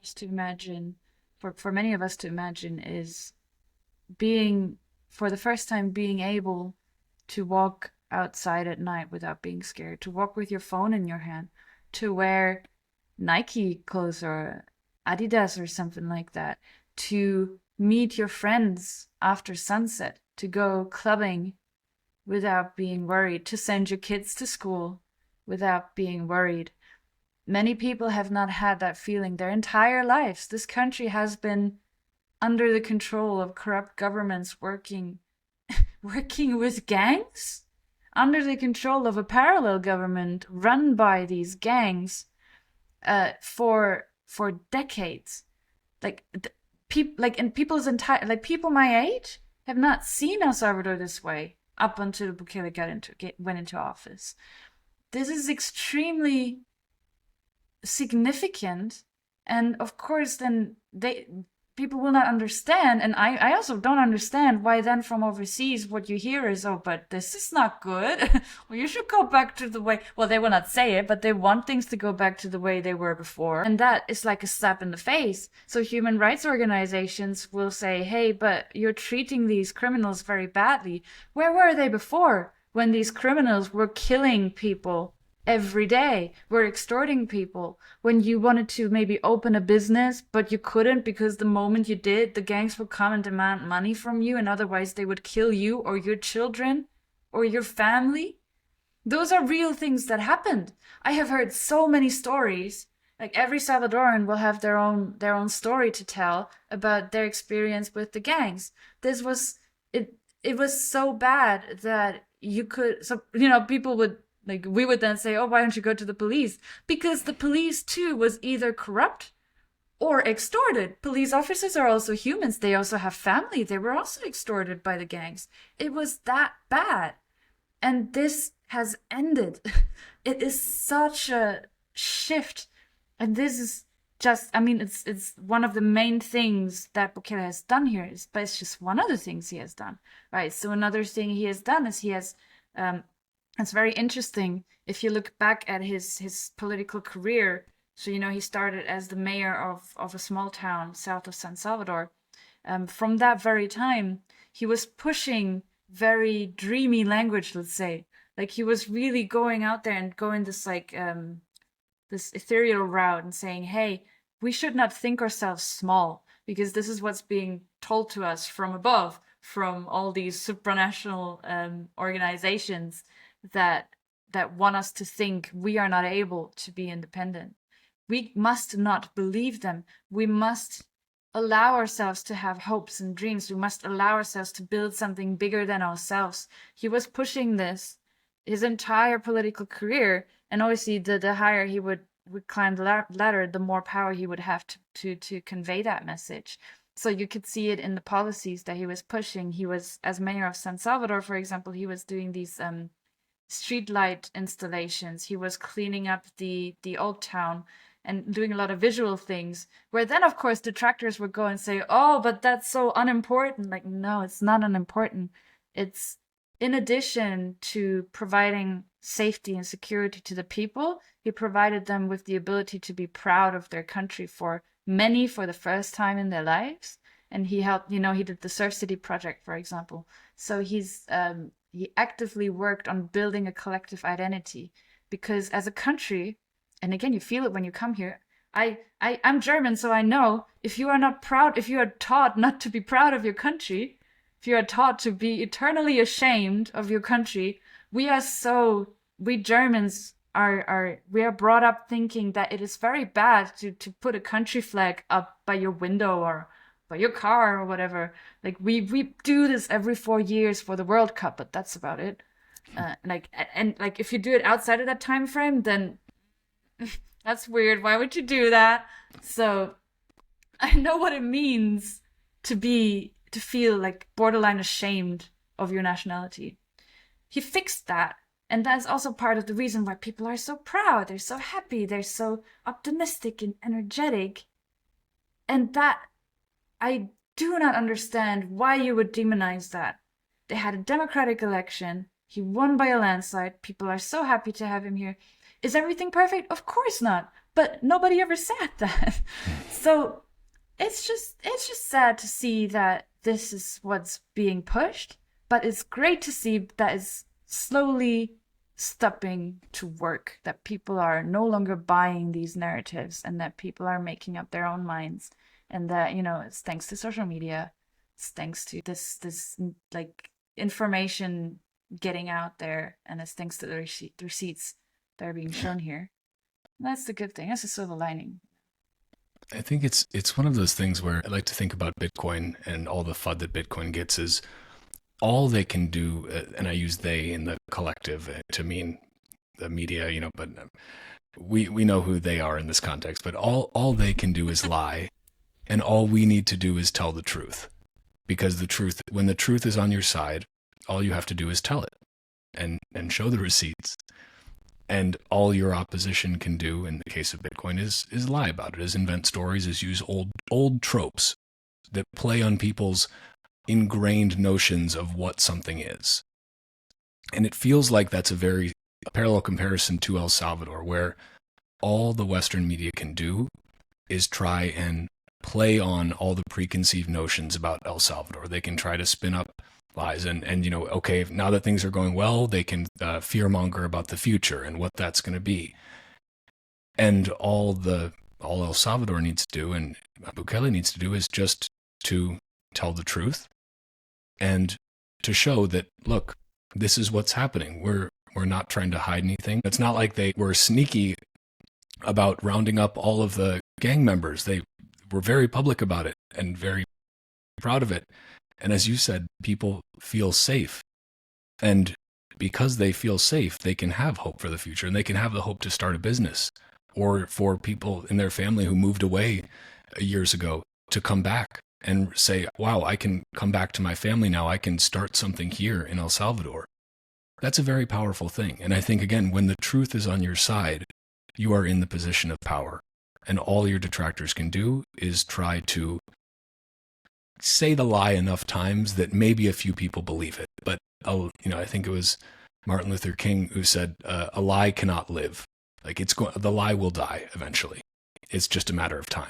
us to imagine, for many of us to imagine, is being, for the first time, being able to walk outside at night without being scared, to walk with your phone in your hand, to wear Nike clothes or Adidas or something like that, to meet your friends after sunset, to go clubbing without being worried, to send your kids to school without being worried. Many people have not had that feeling their entire lives. This country has been under the control of corrupt governments working with gangs, under the control of a parallel government run by these gangs for decades. Like people, like and people's entire, like people my age have not seen El Salvador this way up until Bukele went into office. This is extremely significant, and of course then people will not understand, and I also don't understand why then from overseas what you hear is, oh, but this is not good. Well, you should go back to the way, well, they will not say it, but they want things to go back to the way they were before, and that is like a slap in the face. So human rights organizations will say, hey, but you're treating these criminals very badly. Where were they before, when these criminals were killing people every day, were extorting people, when you wanted to maybe open a business but you couldn't because the moment you did, the gangs would come and demand money from you, and otherwise they would kill you or your children or your family? Those are real things that happened. I have heard so many stories. Like every Salvadoran will have their own story to tell about their experience with the gangs. This was it. It was so bad that you could, so people would, like, we would then say, oh, why don't you go to the police? Because the police too was either corrupt or extorted. Police officers are also humans. They also have family. They were also extorted by the gangs. It was that bad. And this has ended. It is such a shift. And this is just, I mean, it's one of the main things that Bukele has done here, but it's just one of the things he has done, right? So another thing he has done is he has, it's very interesting if you look back at his political career. So, he started as the mayor of a small town south of San Salvador. From that very time, he was pushing very dreamy language, let's say. Like he was really going out there and going this this ethereal route and saying, hey, we should not think ourselves small because this is what's being told to us from above, from all these supranational organizations that want us to think we are not able to be independent. We must not believe them. We must allow ourselves to have hopes and dreams. We must allow ourselves to build something bigger than ourselves. He was pushing this his entire political career, and obviously the higher he would climb the ladder, the more power he would have to convey that message. So you could see it in the policies that he was pushing. He was, as mayor of San Salvador, for example, he was doing these street light installations. He was cleaning up the old town and doing a lot of visual things, where then of course detractors would go and say, oh, but that's so unimportant. Like, no, it's not unimportant. It's, in addition to providing safety and security to the people, he provided them with the ability to be proud of their country, for many for the first time in their lives. And he helped, he did the Surf City project, for example. So he actively worked on building a collective identity, because as a country, and again, you feel it when you come here. I'm German, so I know if you are not proud, if you are taught not to be proud of your country, if you are taught to be eternally ashamed of your country, we Germans we are brought up thinking that it is very bad to put a country flag up by your window or by your car or whatever. Like we do this every 4 years for the World Cup, but that's about it. And if you do it outside of that time frame, then that's weird. Why would you do that? So I know what it means to feel like borderline ashamed of your nationality. He fixed that. And that's also part of the reason why people are so proud. They're so happy. They're so optimistic and energetic. And that, I do not understand why you would demonize that. They had a democratic election. He won by a landslide. People are so happy to have him here. Is everything perfect? Of course not. but nobody ever said that. So it's just sad to see that this is what's being pushed, but it's great to see that it's slowly stopping to work, that people are no longer buying these narratives, and that people are making up their own minds, and that, you know, it's thanks to social media, it's thanks to this like information getting out there, and it's thanks to the receipts that are being shown here. And that's the good thing. That's the silver lining. I think it's one of those things where I like to think about Bitcoin and all the FUD that Bitcoin gets is all they can do, and I use they in the collective to mean the media, you know, but we know who they are in this context, but all they can do is lie, and all we need to do is tell the truth. Because the truth, when the truth is on your side, all you have to do is tell it and show the receipts. And all your opposition can do in the case of Bitcoin is lie about it, is invent stories, is use old tropes that play on people's ingrained notions of what something is. And it feels like that's a parallel comparison to El Salvador, where all the Western media can do is try and play on all the preconceived notions about El Salvador. They can try to spin up lies and you know, okay, now that things are going well, they can fearmonger about the future and what that's going to be. And all El Salvador needs to do, and Bukele needs to do, is just to tell the truth and to show that, look, this is what's happening. We're not trying to hide anything. It's not like they were sneaky about rounding up all of the gang members. They were very public about it and very proud of it. And as you said, people feel safe. And because they feel safe, they can have hope for the future, and they can have the hope to start a business, or for people in their family who moved away years ago to come back and say, wow, I can come back to my family now. I can start something here in El Salvador. That's a very powerful thing. And I think, again, when the truth is on your side, you are in the position of power. And all your detractors can do is try to say the lie enough times that maybe a few people believe it. But, you know, I think it was Martin Luther King who said, a lie cannot live. Like, the lie will die eventually. It's just a matter of time.